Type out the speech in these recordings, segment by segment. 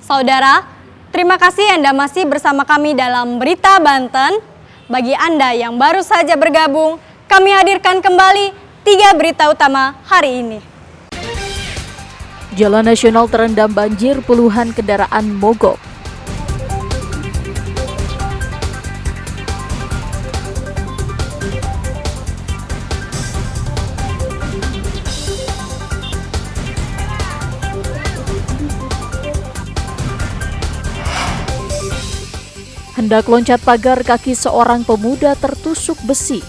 Saudara, terima kasih Anda masih bersama kami dalam Berita Banten. Bagi Anda yang baru saja bergabung, kami hadirkan kembali 3 berita utama hari ini. Jalan nasional terendam banjir, puluhan kendaraan mogok. Hendak loncat pagar, kaki seorang pemuda tertusuk besi.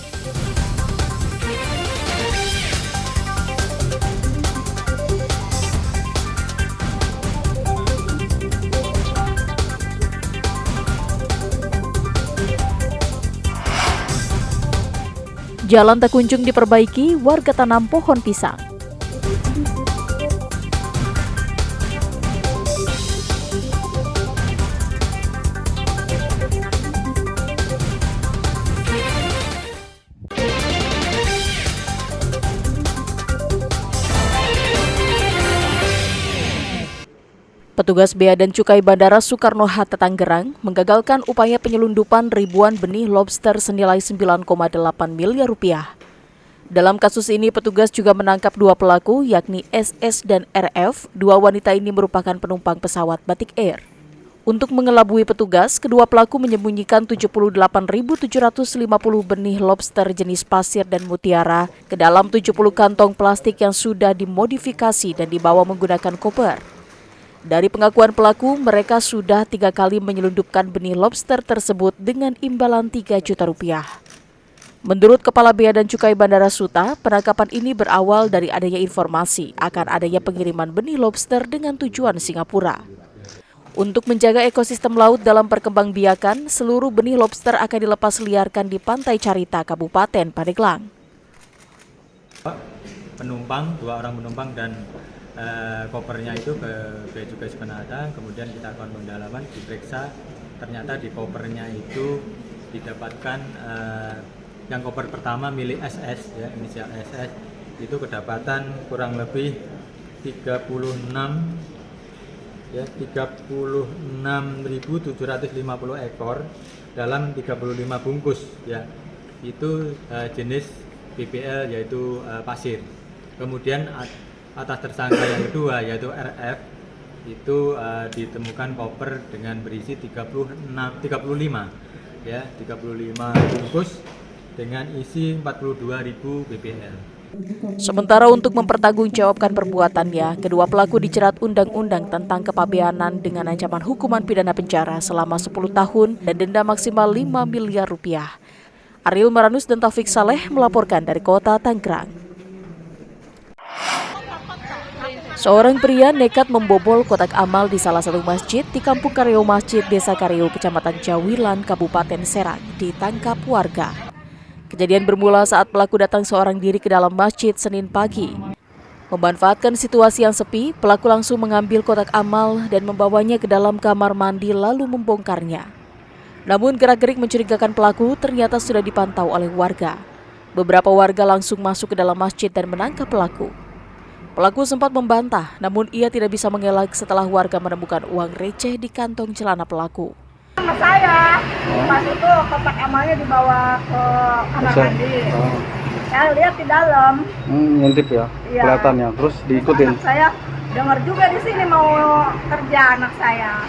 Jalan tak kunjung diperbaiki, warga tanam pohon pisang. Petugas Bea dan Cukai Bandara Soekarno-Hatta Tangerang menggagalkan upaya penyelundupan ribuan benih lobster senilai 9,8 miliar rupiah. Dalam kasus ini, petugas juga menangkap 2 pelaku, yakni SS dan RF. 2 wanita ini merupakan penumpang pesawat Batik Air. Untuk mengelabui petugas, kedua pelaku menyembunyikan 78.750 benih lobster jenis pasir dan mutiara ke dalam 70 kantong plastik yang sudah dimodifikasi dan dibawa menggunakan koper. Dari pengakuan pelaku, mereka sudah 3 kali menyelundupkan benih lobster tersebut dengan imbalan 3 juta rupiah. Menurut Kepala Bea dan Cukai Bandara Suta, penangkapan ini berawal dari adanya informasi akan adanya pengiriman benih lobster dengan tujuan Singapura. Untuk menjaga ekosistem laut dalam perkembangbiakan, seluruh benih lobster akan dilepas liarkan di Pantai Carita, Kabupaten Pandeglang. Penumpang, 2 orang penumpang dan kopernya itu ke Bea Cukai Soekarno-Hatta, kemudian kita akan pendalaman, diperiksa, ternyata di kopernya itu didapatkan yang koper pertama milik SS, ya, inisial SS, itu kedapatan kurang lebih 36.750 ekor dalam 35 bungkus, ya, itu jenis BBL yaitu pasir. Kemudian atas tersangka yang kedua yaitu RF itu ditemukan koper dengan berisi 35 bungkus dengan isi 42.000 BBL. Sementara untuk mempertanggungjawabkan perbuatannya, kedua pelaku dijerat Undang-Undang tentang Kepabeanan dengan ancaman hukuman pidana penjara selama 10 tahun dan denda maksimal 5 miliar rupiah. Ariel Maranus dan Taufik Saleh melaporkan dari Kota Tangerang. Seorang pria nekat membobol kotak amal di salah satu masjid di Kampung Kareo Masjid, Desa Kareo, Kecamatan Jawilan, Kabupaten Serang, ditangkap warga. Kejadian bermula saat pelaku datang seorang diri ke dalam masjid Senin pagi. Memanfaatkan situasi yang sepi, pelaku langsung mengambil kotak amal dan membawanya ke dalam kamar mandi lalu membongkarnya. Namun gerak-gerik mencurigakan pelaku ternyata sudah dipantau oleh warga. Beberapa warga langsung masuk ke dalam masjid dan menangkap pelaku. Pelaku sempat membantah, namun ia tidak bisa mengelak setelah warga menemukan uang receh di kantong celana pelaku. Sama saya, pas itu kotak amalnya dibawa ke kamar mandi. Saya lihat di dalam. Ngintip ya, kelihatannya. Terus diikutin. Anak saya dengar juga di sini mau kerja anak saya.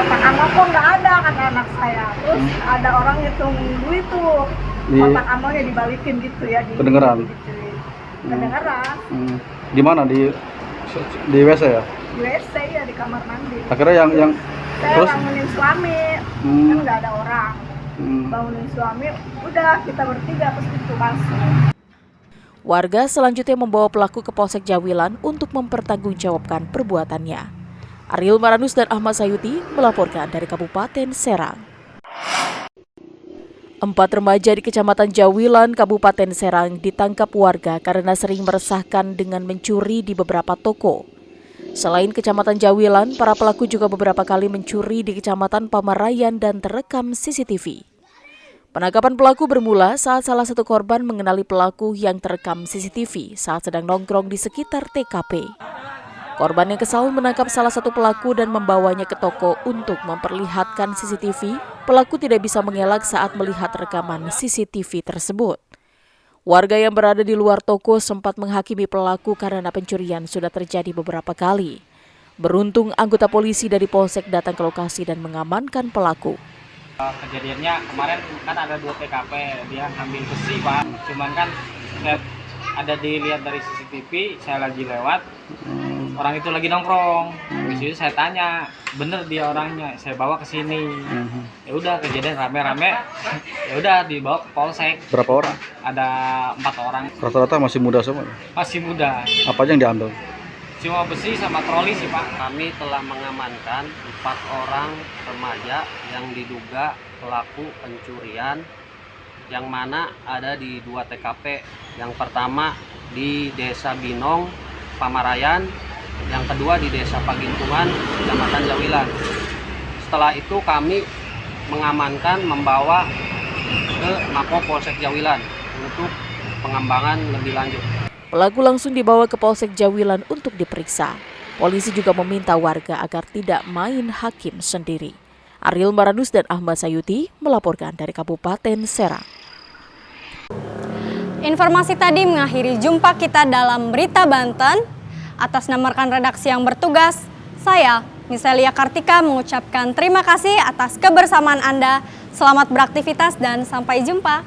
Kotak amal kok nggak ada kata anak saya. Terus ada orang hitung duit tuh, kotak amalnya dibalikin gitu ya. Kedengeran. Kedengeran. Di mana, di WC ya? Di WC ya, di kamar mandi. Akhirnya yang saya terus bangunin suami, kan nggak ada orang. Bangunin suami, udah kita bertiga terus itu masuk. Warga selanjutnya membawa pelaku ke Polsek Jawilan untuk mempertanggungjawabkan perbuatannya. Ariel Maranus dan Ahmad Sayuti melaporkan dari Kabupaten Serang. 4 remaja di Kecamatan Jawilan, Kabupaten Serang ditangkap warga karena sering meresahkan dengan mencuri di beberapa toko. Selain Kecamatan Jawilan, para pelaku juga beberapa kali mencuri di Kecamatan Pamarayan dan terekam CCTV. Penangkapan pelaku bermula saat salah satu korban mengenali pelaku yang terekam CCTV saat sedang nongkrong di sekitar TKP. Korban yang kesal menangkap salah satu pelaku dan membawanya ke toko untuk memperlihatkan CCTV. Pelaku tidak bisa mengelak saat melihat rekaman CCTV tersebut. Warga yang berada di luar toko sempat menghakimi pelaku karena pencurian sudah terjadi beberapa kali. Beruntung anggota polisi dari Polsek datang ke lokasi dan mengamankan pelaku. Kejadiannya kemarin kan ada 2 TKP, dia ngambil besi Pak. Cuman kan saya ada dilihat dari CCTV, saya lagi lewat, orang itu lagi nongkrong. Di situ saya tanya, bener dia orangnya, saya bawa ke sini. Ya udah kejadian rame-rame, ya udah dibawa ke Polsek. Berapa orang? Ada 4 orang, Rata-rata masih muda semua. masih muda. Apa aja yang diambil? Cuma besi sama troli sih Pak. Kami telah mengamankan 4 orang remaja yang diduga pelaku pencurian yang mana ada di 2 TKP. Yang pertama di Desa Binong, Pamarayan, yang kedua di Desa Pagintungan, Kecamatan Jawilan. Setelah itu kami mengamankan, membawa ke Mako Polsek Jawilan untuk pengembangan lebih lanjut. Pelaku langsung dibawa ke Polsek Jawilan untuk diperiksa. Polisi juga meminta warga agar tidak main hakim sendiri. Ariel Maranus dan Ahmad Sayuti melaporkan dari Kabupaten Serang. Informasi tadi mengakhiri jumpa kita dalam Berita Banten. Atas nama rekan redaksi yang bertugas, saya, Miselia Kartika, mengucapkan terima kasih atas kebersamaan Anda. Selamat beraktivitas dan sampai jumpa.